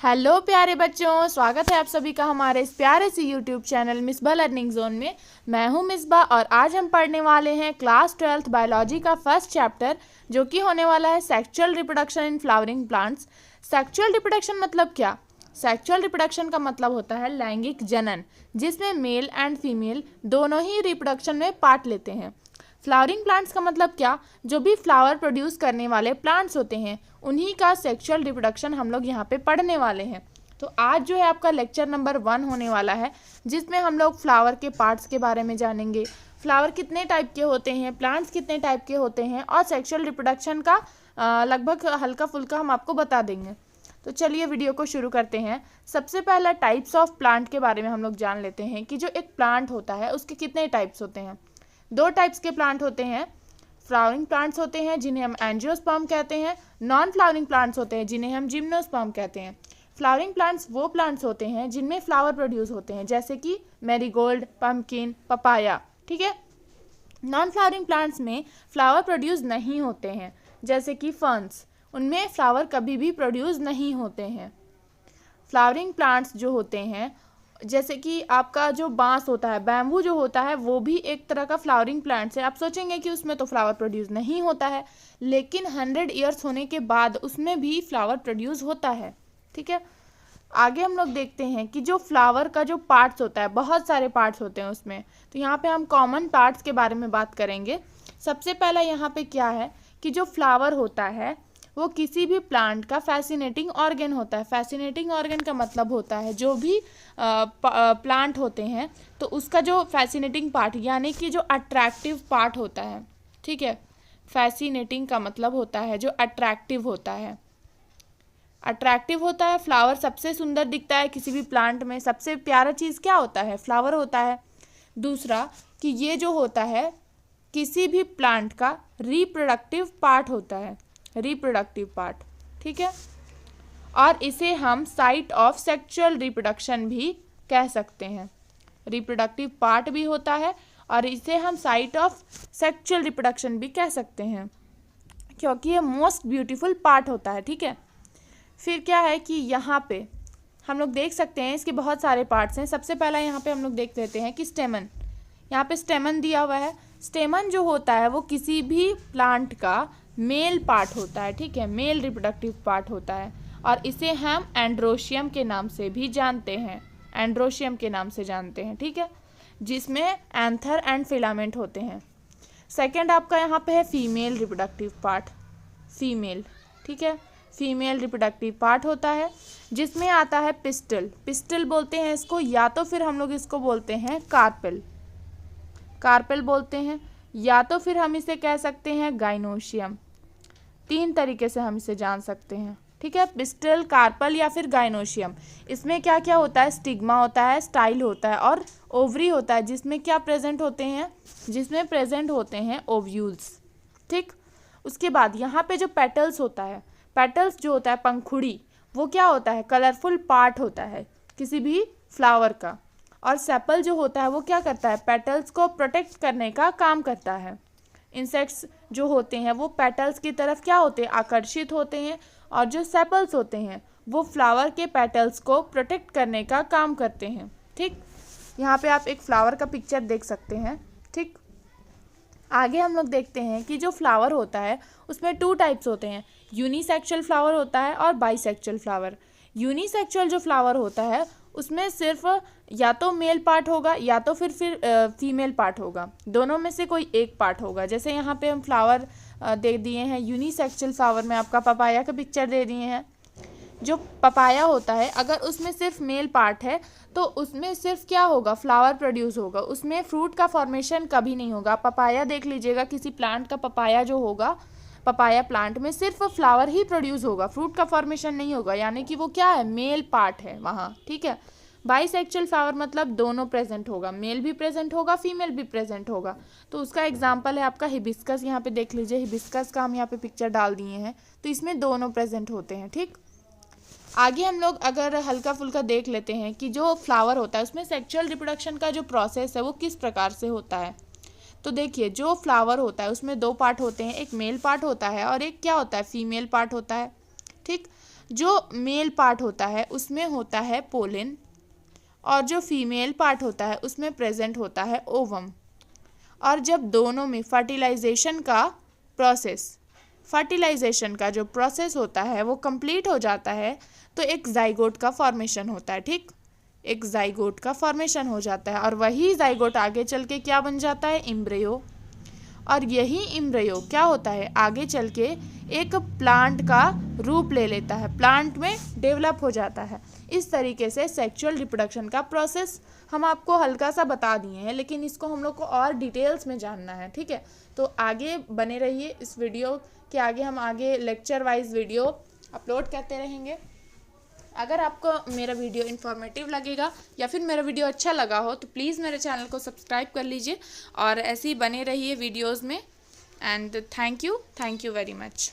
Hello प्यारे बच्चों, स्वागत है आप सभी का हमारे इस प्यारे से YouTube channel Misbah learning zone में। मैं हूं मिसबा और आज हम पढ़ने वाले हैं क्लास 12th बायोलॉजी का फर्स्ट चैप्टर, जो कि होने वाला है sexual reproduction in flowering plants. Sexual reproduction मतलब क्या? सेक्सुअल रिप्रोडक्शन का मतलब होता है लैंगिक जनन, जिसमें मेल एंड फीमेल दोनों ही रिप्रोडक्शन में पार्ट लेते हैं। फ्लावरिंग प्लांट्स का मतलब क्या? जो भी फ्लावर प्रोड्यूस करने वाले प्लांट्स होते हैं उन्हीं का सेक्सुअल रिप्रोडक्शन हम लोग यहाँ पे पढ़ने वाले हैं। तो आज जो है आपका लेक्चर नंबर 1 होने वाला है, जिसमें हम लोग फ्लावर के पार्ट्स के बारे में जानेंगे। फ्लावर कितने टाइप के होते हैं, प्लांट्स कितने टाइप के होते हैं और सेक्सुअल रिप्रोडक्शन का लगभग हल्का फुल्का हम आपको बता देंगे। तो चलिए वीडियो को शुरू करते हैं। सबसे पहला टाइप्स ऑफ प्लांट के बारे में हम लोग जान लेते हैं कि जो एक प्लांट होता है उसके कितने टाइप्स होते हैं। 2 टाइप्स के प्लांट होते हैं। फ्लावरिंग प्लांट्स होते हैं जिन्हें हम एंजियोस्पर्म कहते हैं, नॉन फ्लावरिंग प्लांट्स होते हैं जिन्हें हम जिम्नोस्पर्म कहते हैं। फ्लावरिंग प्लांट्स वो प्लांट्स होते हैं जिनमें फ्लावर प्रोड्यूस होते हैं, जैसे कि मैरीगोल्ड, पम्पकिन, पपाया। ठीक है। नॉन फ्लावरिंग प्लांट्स में फ्लावर प्रोड्यूस नहीं होते हैं, जैसे कि फर्न्स, उनमें फ्लावर कभी भी प्रोड्यूस नहीं होते हैं। फ्लावरिंग प्लांट्स जो होते हैं, जैसे कि आपका जो बांस होता है, बैम्बू जो होता है, वो भी एक तरह का फ्लावरिंग प्लांट्स है। आप सोचेंगे कि उसमें तो फ्लावर प्रोड्यूस नहीं होता है, लेकिन 100 ईयर्स होने के बाद उसमें भी फ्लावर प्रोड्यूस होता है। ठीक है। आगे हम लोग देखते हैं कि जो फ्लावर का जो पार्ट्स होता है, बहुत सारे पार्ट्स होते हैं उसमें। तो यहाँ पे हम कॉमन पार्ट्स के बारे में बात करेंगे। सबसे पहला यहाँ पे क्या है कि जो फ्लावर होता है वो किसी भी प्लांट का फैसिनेटिंग ऑर्गन होता है। फैसिनेटिंग ऑर्गन का मतलब होता है जो भी प्लांट होते हैं तो उसका जो फैसिनेटिंग पार्ट, यानी कि जो अट्रैक्टिव पार्ट होता है। ठीक है। फैसिनेटिंग का मतलब होता है जो अट्रैक्टिव होता है। अट्रैक्टिव होता है, फ्लावर सबसे सुंदर दिखता है किसी भी प्लांट में। सबसे प्यारा चीज़ क्या होता है? फ्लावर होता है। दूसरा कि ये जो होता है किसी भी प्लांट का रिप्रोडक्टिव पार्ट होता है, रिप्रोडक्टिव पार्ट। ठीक है। और इसे हम साइट ऑफ सेक्सुअल रिप्रोडक्शन भी कह सकते हैं। रिप्रोडक्टिव पार्ट भी होता है और इसे हम साइट ऑफ सेक्सुअल रिप्रोडक्शन भी कह सकते हैं, क्योंकि ये मोस्ट ब्यूटीफुल पार्ट होता है। ठीक है। फिर क्या है कि यहाँ पे हम लोग देख सकते हैं इसके बहुत सारे पार्ट्स हैं। सबसे पहला यहाँ पे हम लोग देख लेते हैं कि स्टेमन। यहाँ पे स्टेमन दिया हुआ है। स्टेमन जो होता है वो किसी भी प्लांट का मेल पार्ट होता है। ठीक है। मेल रिप्रोडक्टिव पार्ट होता है और इसे हम एंड्रोशियम के नाम से भी जानते हैं। एंड्रोशियम के नाम से जानते हैं। ठीक है। जिसमें एंथर एंड फिलामेंट होते हैं। सेकंड आपका यहाँ पे है फीमेल रिप्रोडक्टिव पार्ट। फीमेल। ठीक है। फीमेल रिप्रोडक्टिव पार्ट होता है जिसमें आता है पिस्टल। पिस्टल बोलते हैं इसको, या तो फिर हम लोग इसको बोलते हैं कार्पेल। कार्पेल बोलते हैं, या तो फिर हम इसे कह सकते हैं गाइनोशियम। 3 तरीके से हम इसे जान सकते हैं। ठीक है। पिस्टल, कार्पल या फिर गाइनोशियम। इसमें क्या क्या होता है? स्टिग्मा होता है, स्टाइल होता है और ओवरी होता है, जिसमें क्या प्रेजेंट होते हैं? जिसमें प्रेजेंट होते हैं ओव्यूल्स। ठीक। उसके बाद यहाँ पे जो पेटल्स होता है, पेटल्स जो होता है पंखुड़ी, वो क्या होता है? कलरफुल पार्ट होता है किसी भी फ्लावर का। और सेपल जो होता है वो क्या करता है? पेटल्स को प्रोटेक्ट करने का काम करता है। इंसेक्ट्स जो होते हैं वो पेटल्स की तरफ क्या होते हैं? आकर्षित होते हैं। और जो सेपल्स होते हैं वो फ्लावर के पेटल्स को प्रोटेक्ट करने का काम करते हैं। ठीक। यहाँ पे आप एक फ्लावर का पिक्चर देख सकते हैं। ठीक। आगे हम लोग देखते हैं कि जो फ्लावर होता है उसमें 2 टाइप्स होते हैं। यूनिसेक्सुअल फ्लावर होता है और बाइसेक्सुअल फ्लावर। यूनिसेक्सुअल जो फ्लावर होता है उसमें सिर्फ या तो मेल पार्ट होगा या तो फिर फीमेल पार्ट होगा। दोनों में से कोई एक पार्ट होगा। जैसे यहाँ पे हम फ्लावर दे दिए हैं यूनिसेक्सुअल फ्लावर में, आपका पपाया का पिक्चर दे दिए हैं। जो पपाया होता है अगर उसमें सिर्फ मेल पार्ट है तो उसमें सिर्फ क्या होगा? फ्लावर प्रोड्यूस होगा, उसमें फ्रूट का फॉर्मेशन कभी नहीं होगा। पपाया देख लीजिएगा, किसी प्लांट का पपाया जो होगा, पपाया प्लांट में सिर्फ फ्लावर ही प्रोड्यूस होगा, फ्रूट का फॉर्मेशन नहीं होगा, यानी कि वो क्या है? मेल पार्ट है वहाँ। ठीक है। बाइसेक्सुअल फ्लावर मतलब दोनों प्रेजेंट होगा, मेल भी प्रेजेंट होगा, फीमेल भी प्रेजेंट होगा। तो उसका एग्जाम्पल है आपका हिबिस्कस। यहाँ पे देख लीजिए, हिबिस्कस का हम यहाँ पे पिक्चर डाल दिए हैं, तो इसमें दोनों प्रेजेंट होते हैं। ठीक। आगे हम लोग अगर हल्का फुल्का देख लेते हैं कि जो फ्लावर होता है उसमें सेक्सुअल रिप्रोडक्शन का जो प्रोसेस है वो किस प्रकार से होता है। तो देखिए, जो फ्लावर होता है उसमें 2 पार्ट होते हैं, एक मेल पार्ट होता है और एक क्या होता है? फीमेल पार्ट होता है। ठीक। जो मेल पार्ट होता है उसमें होता है पोलन और जो फीमेल पार्ट होता है उसमें प्रेजेंट होता है ओवम। और जब दोनों में फर्टिलाइजेशन का जो प्रोसेस होता है वो कंप्लीट हो जाता है तो एक जाइगोट का फॉर्मेशन होता है। ठीक, एक जाइगोट का फॉर्मेशन हो जाता है और वही जाइगोट आगे चल के क्या बन जाता है, एम्ब्रियो। और यही एम्ब्रियो क्या होता है, आगे चल के एक प्लांट का रूप ले लेता है, प्लांट में डेवलप हो जाता है। इस तरीके से सेक्सुअल रिप्रोडक्शन का प्रोसेस हम आपको हल्का सा बता दिए हैं, लेकिन इसको हम लोग को और डिटेल्स में जानना है। ठीक है, तो आगे बने रहिए। इस वीडियो के आगे हम लेक्चर वाइज वीडियो अपलोड करते रहेंगे। अगर आपको मेरा वीडियो इन्फॉर्मेटिव लगेगा या फिर मेरा वीडियो अच्छा लगा हो तो प्लीज़ मेरे चैनल को सब्सक्राइब कर लीजिए और ऐसे ही बने रहिए वीडियोज़ में। And thank you very much.